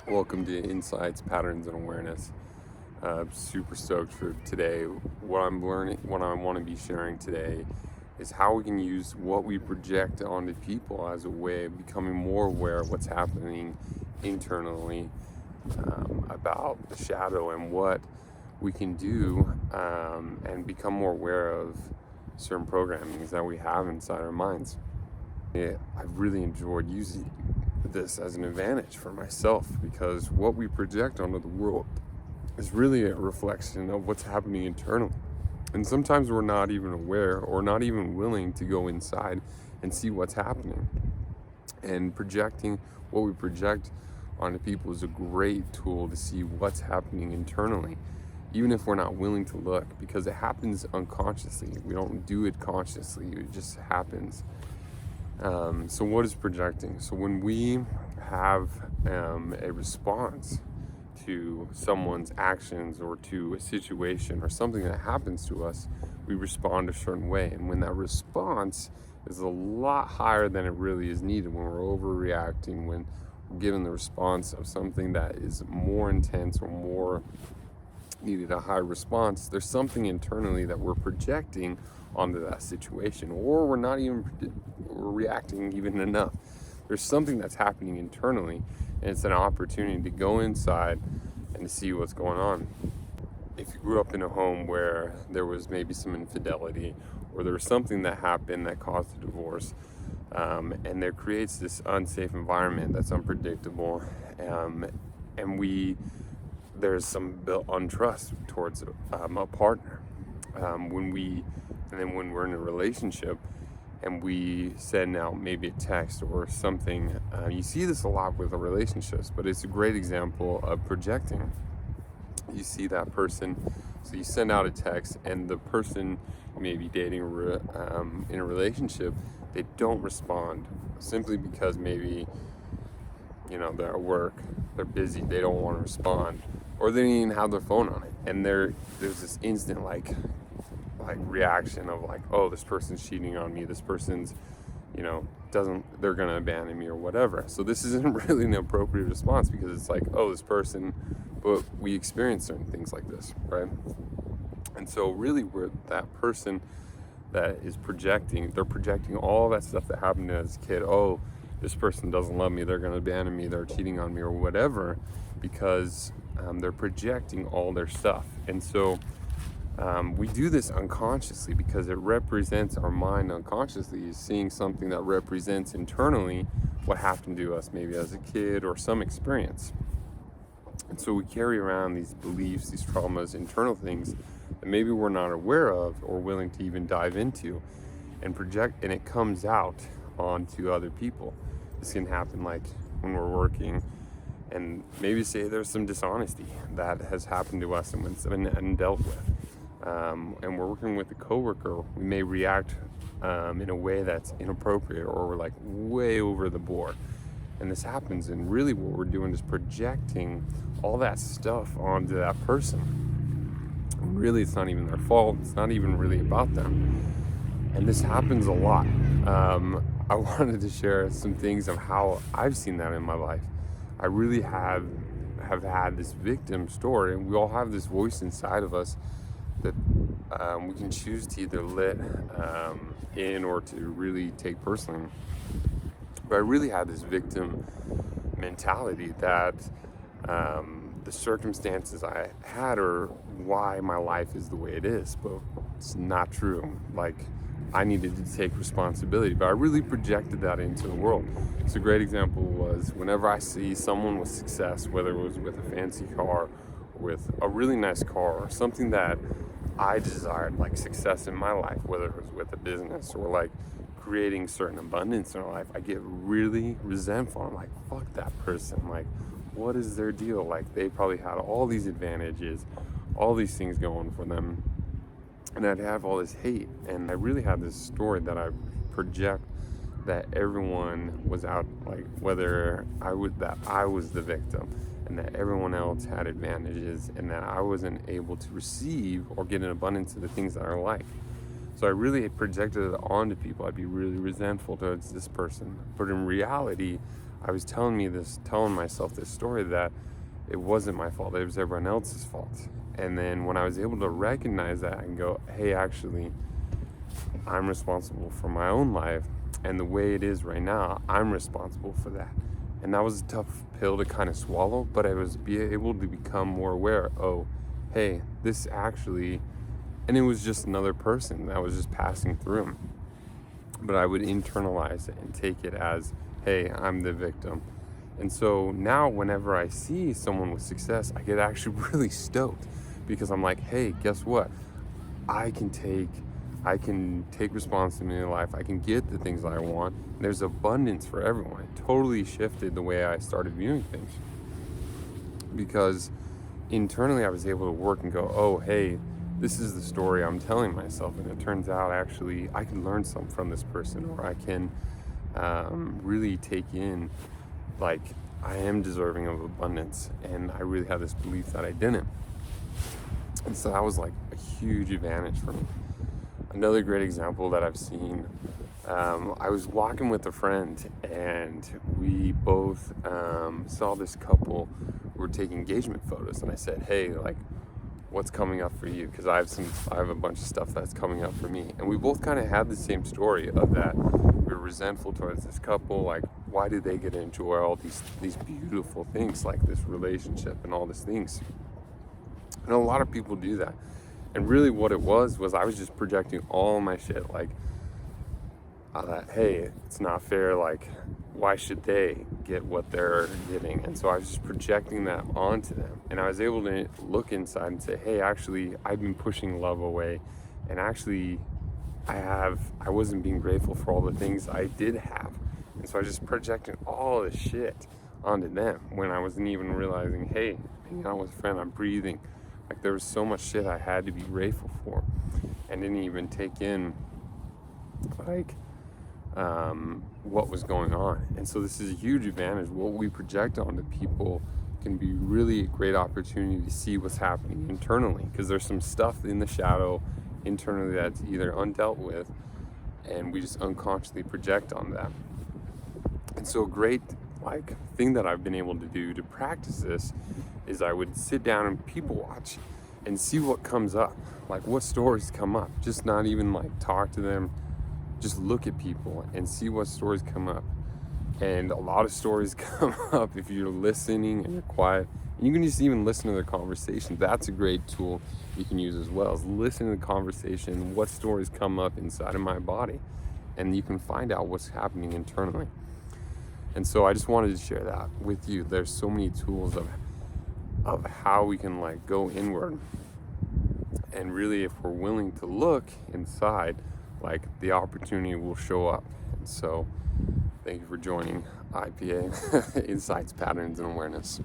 Welcome to Insights, Patterns, and Awareness. Super stoked for today. What I'm learning, what I want to be sharing today is how we can use what we project onto people as a way of becoming more aware of what's happening internally, about the shadow and what we can do, and become more aware of certain programmings that we have inside our minds. I've really enjoyed using this as an advantage for myself because what we project onto the world is really a reflection of what's happening internally. And sometimes we're not even aware or not even willing to go inside and see what's happening. And projecting what we project onto people is a great tool to see what's happening internally, even if we're not willing to look, because it happens unconsciously. We don't do it consciously, it just happens. So what is projecting? So when we have a response to someone's actions or to a situation or something that happens to us, we respond a certain way. And when that response is a lot higher than it really is needed, when we're overreacting, when we're given the response of something that is more intense or more needed a high response, there's something internally that we're projecting onto that situation, or we're not even reacting even enough. There's something that's happening internally, and it's an opportunity to go inside and to see what's going on. If you grew up in a home where there was maybe some infidelity, or there was something that happened that caused a divorce, and there creates this unsafe environment that's unpredictable, and there's some built on trust towards a partner. When we're in a relationship and we send out maybe a text or something, you see this a lot with the relationships, but it's a great example of projecting. You see that person, so you send out a text, and the person you may be dating in a relationship, they don't respond simply because maybe they're at work, they're busy, they don't want to respond, or they didn't even have their phone on it, and there's this instant like reaction of like, oh, this person's cheating on me, this person's they're gonna abandon me or whatever. So this isn't really an appropriate response, because it's like, oh, this person, but we experience certain things like this, right? And so really we're that person that is projecting, they're projecting all that stuff that happened as a kid. Oh, this person doesn't love me, they're going to abandon me, they're cheating on me or whatever, because they're projecting all their stuff. And so we do this unconsciously because it represents our mind unconsciously is seeing something that represents internally what happened to us maybe as a kid or some experience. And so we carry around these beliefs, these traumas, internal things that maybe we're not aware of or willing to even dive into and project, and it comes out onto other people. This can happen like when we're working, and maybe say there's some dishonesty that has happened to us and it's been dealt with. And we're working with a coworker, we may react in a way that's inappropriate, or we're like way over the board. And this happens, and really what we're doing is projecting all that stuff onto that person. And really, it's not even their fault. It's not even really about them. And this happens a lot. I wanted to share some things of how I've seen that in my life. I really have had this victim story, and we all have this voice inside of us that we can choose to either let in or to really take personally. But I really had this victim mentality that the circumstances I had are why my life is the way it is, but it's not true. Like, I needed to take responsibility, but I really projected that into the world. So a great example was whenever I see someone with success, whether it was with a fancy car, with a really nice car, or something that I desired, like success in my life, whether it was with a business or like creating certain abundance in our life, I get really resentful. I'm like, fuck that person. Like, what is their deal? Like, they probably had all these advantages, all these things going for them, and I'd have all this hate. And I really had this story that I project that everyone was out, like whether I was the victim, and that everyone else had advantages, and that I wasn't able to receive or get an abundance of the things that I like. So I really projected it onto people. I'd be really resentful towards this person, but in reality, I was telling myself this story that it wasn't my fault, it was everyone else's fault. And then when I was able to recognize that and go, hey, actually, I'm responsible for my own life, and the way it is right now, I'm responsible for that. And that was a tough pill to kind of swallow, but I was able to become more aware, oh, hey, this actually, and it was just another person that was just passing through. But I would internalize it and take it as, hey, I'm the victim. And so now whenever I see someone with success, I get actually really stoked, because I'm like, hey, guess what? I can take responsibility in life. I can get the things that I want. There's abundance for everyone. It totally shifted the way I started viewing things, because internally I was able to work and go, oh, hey, this is the story I'm telling myself, and it turns out actually I can learn something from this person, or I can really take in, like, I am deserving of abundance, and I really had this belief that I didn't. And so that was like a huge advantage for me. Another great example that I've seen, I was walking with a friend, and we both saw this couple who were taking engagement photos, and I said, hey, like, what's coming up for you? Because I have a bunch of stuff that's coming up for me. And we both kind of had the same story of that. We were resentful towards this couple, like, why do they get to enjoy all these beautiful things, like this relationship and all these things? And a lot of people do that. And really what it was I was just projecting all my shit, like, hey, it's not fair, like, why should they get what they're getting? And so I was just projecting that onto them. And I was able to look inside and say, hey, actually, I've been pushing love away. And actually, I wasn't being grateful for all the things I did have. And so I was just projecting all this shit onto them when I wasn't even realizing, hey, hanging out with a friend, I'm breathing. Like, there was so much shit I had to be grateful for, and didn't even take in, like, what was going on. And so this is a huge advantage. What we project onto people can be really a great opportunity to see what's happening internally, because there's some stuff in the shadow internally that's either undealt with, and we just unconsciously project on that. And so a great, like, thing that I've been able to do to practice this is I would sit down and people watch and see what comes up, like what stories come up. Just not even like talk to them, just look at people and see what stories come up. And a lot of stories come up if you're listening and you're quiet. And you can just even listen to the conversation. That's a great tool you can use as well, is listen to the conversation, what stories come up inside of my body, and you can find out what's happening internally. And so I just wanted to share that with you. There's so many tools of how we can, like, go inward, and really, if we're willing to look inside, like, the opportunity will show up. And so thank you for joining IPA Insights, Patterns, and Awareness.